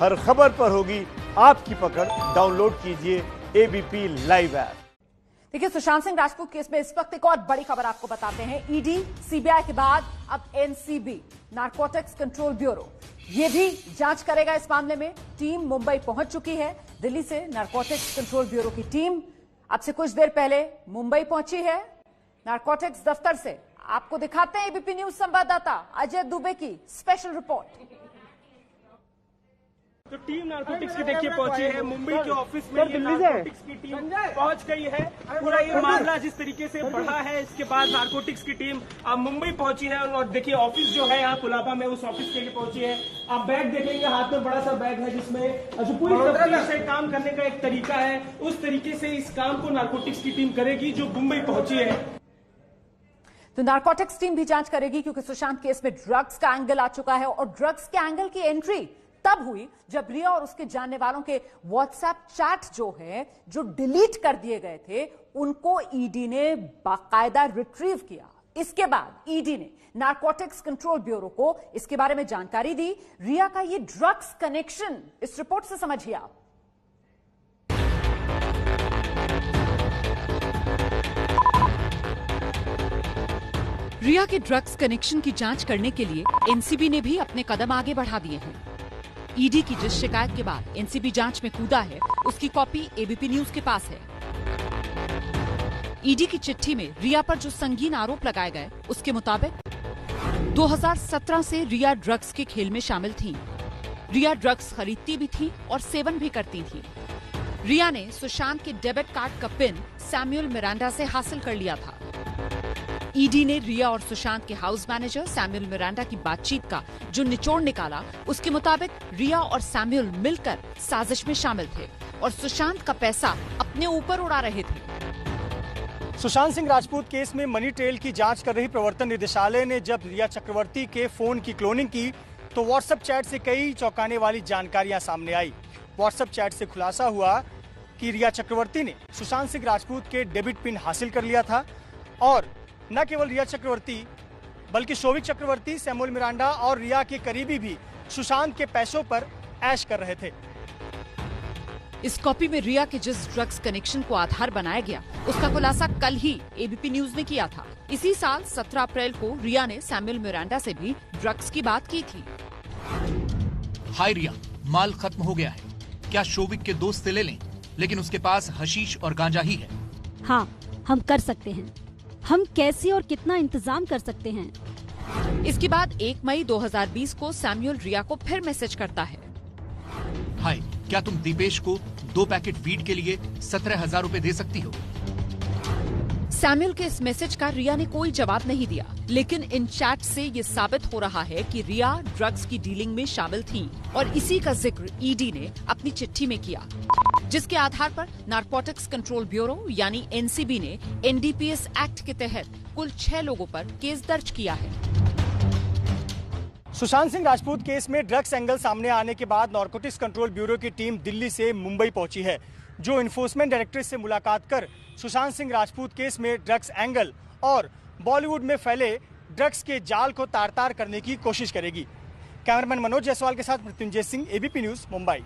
हर खबर पर होगी आपकी पकड़। डाउनलोड कीजिए एबीपी लाइव ऐप। देखिए, सुशांत सिंह राजपूत केस में इस वक्त एक और बड़ी खबर आपको बताते हैं। ईडी, सीबीआई के बाद अब एनसीबी, नारकोटिक्स कंट्रोल ब्यूरो, ये भी जांच करेगा इस मामले में। टीम मुंबई पहुंच चुकी है। दिल्ली से नारकोटिक्स कंट्रोल ब्यूरो की टीम अब से कुछ देर पहले मुंबई पहुंची है। नारकोटिक्स दफ्तर से आपको दिखाते हैं एबीपी न्यूज संवाददाता अजय दुबे की स्पेशल रिपोर्ट। तो टीम नारकोटिक्स की देखिए पहुंची है मुंबई के ऑफिस में। ये नारकोटिक्स की टीम पहुंच गई है। पूरा ये मामला जिस तरीके से बढ़ा है, इसके बाद नारकोटिक्स की टीम अब मुंबई पहुंची है। और देखिए ऑफिस जो है यहाँ कुलाबा में, उस ऑफिस के लिए पहुंची है। आप बैग देखेंगे, हाथ में बड़ा सा बैग है जिसमें जो पूरी तरीके से काम करने का एक तरीका है, उस तरीके से इस काम को नारकोटिक्स की टीम करेगी जो मुंबई पहुंची है। तो नारकोटिक्स टीम भी जांच करेगी क्योंकि सुशांत केस में ड्रग्स का एंगल आ चुका है। और ड्रग्स के एंगल की एंट्री तब हुई जब रिया और उसके जानने वालों के व्हाट्सएप चैट जो है, जो डिलीट कर दिए गए थे, उनको ईडी ने बाकायदा रिट्रीव किया। इसके बाद ईडी ने नारकोटिक्स कंट्रोल ब्यूरो को इसके बारे में जानकारी दी। रिया का ये ड्रग्स कनेक्शन इस रिपोर्ट से समझिए आप। रिया के ड्रग्स कनेक्शन की जांच करने के लिए एनसीबी ने भी अपने कदम आगे बढ़ा दिए हैं। ईडी की जिस शिकायत के बाद एनसीबी जांच में कूदा है, उसकी कॉपी एबीपी न्यूज के पास है। ईडी की चिट्ठी में रिया पर जो संगीन आरोप लगाए गए, उसके मुताबिक 2017 से रिया ड्रग्स के खेल में शामिल थी। रिया ड्रग्स खरीदती भी थी और सेवन भी करती थी। रिया ने सुशांत के डेबिट कार्ड का पिन सैमुअल मिरांडा से हासिल कर लिया था। ईडी ने रिया और सुशांत के हाउस मैनेजर सैमुअल मिरांडा की बातचीत का जो निचोड़ निकाला, उसके मुताबिक रिया और सैमुअल मिलकर साजिश में शामिल थे और सुशांत का पैसा अपने ऊपर उड़ा रहे थे। सुशांत सिंह राजपूत केस में मनी ट्रेल की जांच कर रही प्रवर्तन निदेशालय ने जब रिया चक्रवर्ती के फोन की क्लोनिंग की तो व्हाट्सएप चैट से कई चौंकाने वाली जानकारियां सामने आई। व्हाट्सएप चैट से खुलासा हुआ कि रिया चक्रवर्ती ने सुशांत सिंह राजपूत के डेबिट पिन हासिल कर लिया था। और न केवल रिया चक्रवर्ती बल्कि शोभिक चक्रवर्ती, सैमुअल मिरांडा और रिया के करीबी भी सुशांत के पैसों पर ऐश कर रहे थे। इस कॉपी में रिया के जिस ड्रग्स कनेक्शन को आधार बनाया गया, उसका खुलासा कल ही एबीपी न्यूज ने किया था। इसी साल 17 अप्रैल को रिया ने सैमुअल मिरांडा से भी ड्रग्स की बात की थी। हाय रिया, माल खत्म हो गया है, क्या शोभिक के दोस्त से ले लें? लेकिन उसके पास हशीश और गांजा ही है। हाँ, हम कर सकते हैं। हम कैसे और कितना इंतजाम कर सकते हैं। इसके बाद 1 मई 2020 को सैमुअल रिया को फिर मैसेज करता है। हाय, क्या तुम दीपेश को 2 पैकेट वीड के लिए 17,000 रुपए दे सकती हो? सैमुअल के इस मैसेज का रिया ने कोई जवाब नहीं दिया, लेकिन इन चैट से ये साबित हो रहा है कि रिया ड्रग्स की डीलिंग में शामिल थी और इसी का जिक्र ईडी ने अपनी चिट्ठी में किया, जिसके आधार पर नारकोटिक्स कंट्रोल ब्यूरो यानी एनसीबी ने एनडीपीएस एक्ट के तहत कुल 6 लोगों पर केस दर्ज किया है। सुशांत सिंह राजपूत केस में ड्रग्स एंगल सामने आने के बाद नारकोटिक्स कंट्रोल ब्यूरो की टीम दिल्ली से मुंबई पहुंची है, जो इन्फोर्समेंट डायरेक्टरेट से मुलाकात कर सुशांत सिंह राजपूत केस में ड्रग्स एंगल और बॉलीवुड में फैले ड्रग्स के जाल को तार-तार करने की कोशिश करेगी। कैमरामैन मनोज जायसवाल के साथ मृत्युंजय सिंह, एबीपी न्यूज, मुंबई।